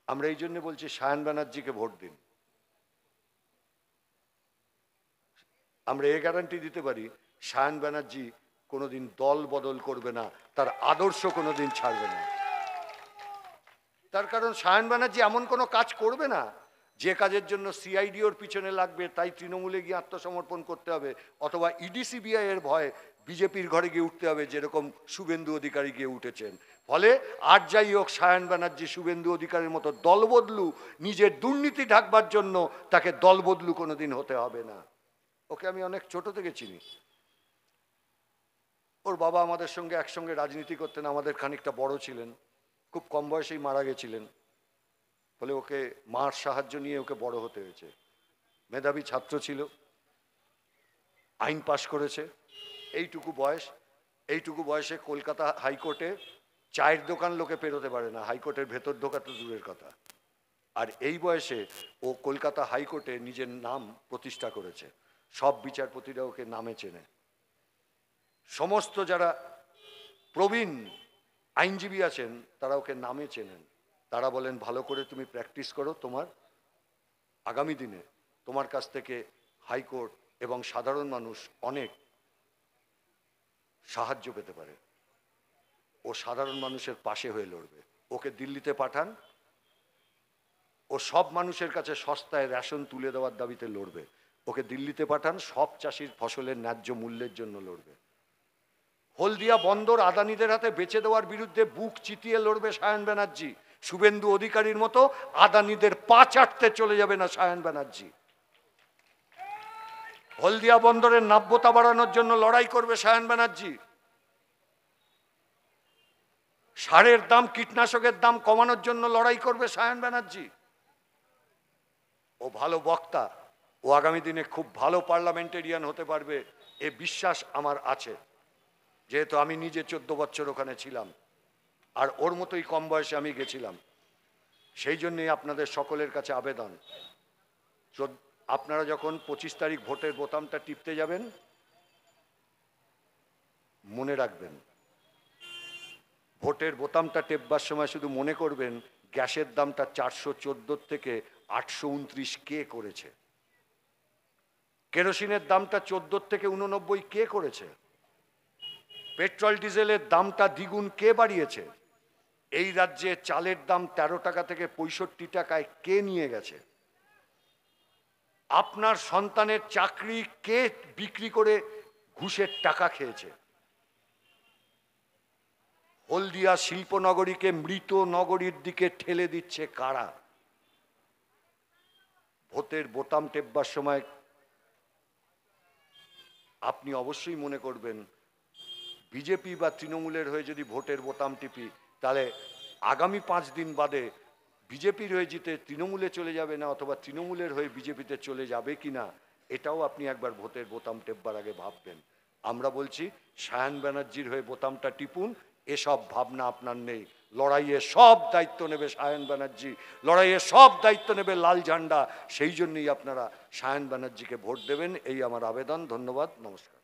আমরা এই জন্য বলছি সায়ন ব্যানার্জিকে ভোট দিন। আমরা এ গ্যারান্টি দিতে পারি সায়ন ব্যানার্জি কোনোদিন দল বদল করবে না, তার আদর্শ কোনোদিন ছাড়বে না। তার কারণ সায়ন ব্যানার্জি এমন কোনো কাজ করবে না যে কাজের জন্য সিআইডি ওর পিছনে লাগবে, তাই তৃণমূলে গিয়ে আত্মসমর্পণ করতে হবে, অথবা ইডি সিবিআই এর ভয়ে বিজেপির ঘরে গিয়ে উঠতে হবে, যেরকম শুভেন্দু অধিকারী গিয়ে উঠেছেন। ফলে আর যাই হোক, সায়ন ব্যানার্জি শুভেন্দু অধিকারীর মতো দলবদলু, নিজের দুর্নীতি ঢাকবার জন্য তাকে দলবদলু কোনোদিন হতে হবে না। ওকে আমি অনেক ছোট থেকে চিনি। ওর বাবা আমাদের সঙ্গে একসঙ্গে রাজনীতি করতেন, আমাদের খানিকটা বড় ছিলেন, খুব কম বয়সেই মারা গেছিলেন। ফলে ওকে মার সাহায্য নিয়ে ওকে বড় হতে হয়েছে। মেধাবী ছাত্র ছিল, আইন পাশ করেছে। এইটুকু বয়সে কলকাতা হাইকোর্টে চায়ের দোকান লোকে পেরোতে পারে না, হাইকোর্টের ভেতর ঢোকা তো দূরের কথা। আর এই বয়সে ও কলকাতা হাইকোর্টে নিজের নাম প্রতিষ্ঠা করেছে। সব বিচারপতিরা ওকে নামে চেনে। সমস্ত যারা প্রবীণ আইনজীবী আছেন তারা ওকে নামে চেনেন। তারা বলেন, ভালো করে তুমি প্র্যাকটিস করো, তোমার আগামী দিনে তোমার কাছ থেকে হাইকোর্ট এবং সাধারণ মানুষ অনেক সাহায্য পেতে পারে। ও সাধারণ মানুষের পাশে হয়ে লড়বে। ওকে দিল্লিতে পাঠান, ও সব মানুষের কাছে সস্তায় রেশন তুলে দেওয়ার দাবিতে লড়বে। ওকে দিল্লিতে পাঠান, সব চাষির ফসলের ন্যায্য মূল্যের জন্য লড়বে। হলদিয়া বন্দর আদানিদের হাতে বেচে দেওয়ার বিরুদ্ধে বুক চিতিয়ে লড়বে সায়ন ব্যানার্জি। শুভেন্দু অধিকারীর মতো আদানিদের পা চাটতে চলে যাবে না সায়ন ব্যানার্জি। হলদিয়া বন্দরের নাব্যতা বাড়ানোর জন্য লড়াই করবে সায়ন ব্যানার্জি। সারের দাম, কীটনাশকের দাম কমানোর জন্য লড়াই করবে সায়ন ব্যানার্জি। ও ভালো বক্তা, ও আগামী দিনে খুব ভালো পার্লামেন্টেরিয়ান হতে পারবে, এ বিশ্বাস আমার আছে, যেহেতু আমি নিজে 14 বছর ওখানে ছিলাম, আর ওর মতোই কম বয়সে আমি গেছিলাম। সেই জন্যই আপনাদের সকলের কাছে আবেদন, আপনারা যখন 25 তারিখ ভোটের বোতামটা টিপতে যাবেন, মনে রাখবেন ভোটের বোতামটা টেপবার সময় শুধু মনে করবেন গ্যাসের দামটা 414 থেকে 829 কে করেছে, কেরোসিনের দামটা 14 থেকে 89 কে করেছে, পেট্রোল ডিজেলের দামটা দ্বিগুণ কে বাড়িয়েছে, এই রাজ্যে চালের দাম 13 টাকা থেকে 65 টাকায় কে নিয়ে গেছে, আপনার সন্তানের চাকরি কে বিক্রি করে ঘুষের টাকা খেয়েছে, হলদিয়া শিল্পনগরীকে মৃত নগরীর দিকে ঠেলে দিচ্ছে কারা। ভোটের বোতাম টেপবার সময় আপনি অবশ্যই মনে করবেন, বিজেপি বা তৃণমূলের হয়ে যদি ভোটের বোতাম টিপি, তাহলে আগামী 5 দিন বাদে বিজেপির হয়ে জিতে তৃণমূলে চলে যাবে না, অথবা তৃণমূলের হয়ে বিজেপিতে চলে যাবে কিনা, এটাও আপনি একবার ভোটের বোতাম টেপবার আগে ভাববেন। আমরা বলছি সায়ন ব্যানার্জির হয়ে বোতামটা টিপুন, এসব ভাবনা আপনার নেই। লড়াইয়ে সব দায়িত্ব নেবে সায়ন ব্যানার্জি, লড়াইয়ে সব দায়িত্ব নেবে লাল ঝান্ডা। সেই জন্যই আপনারা সায়ন ব্যানার্জিকে ভোট দেবেন, এই আমার আবেদন। ধন্যবাদ, নমস্কার।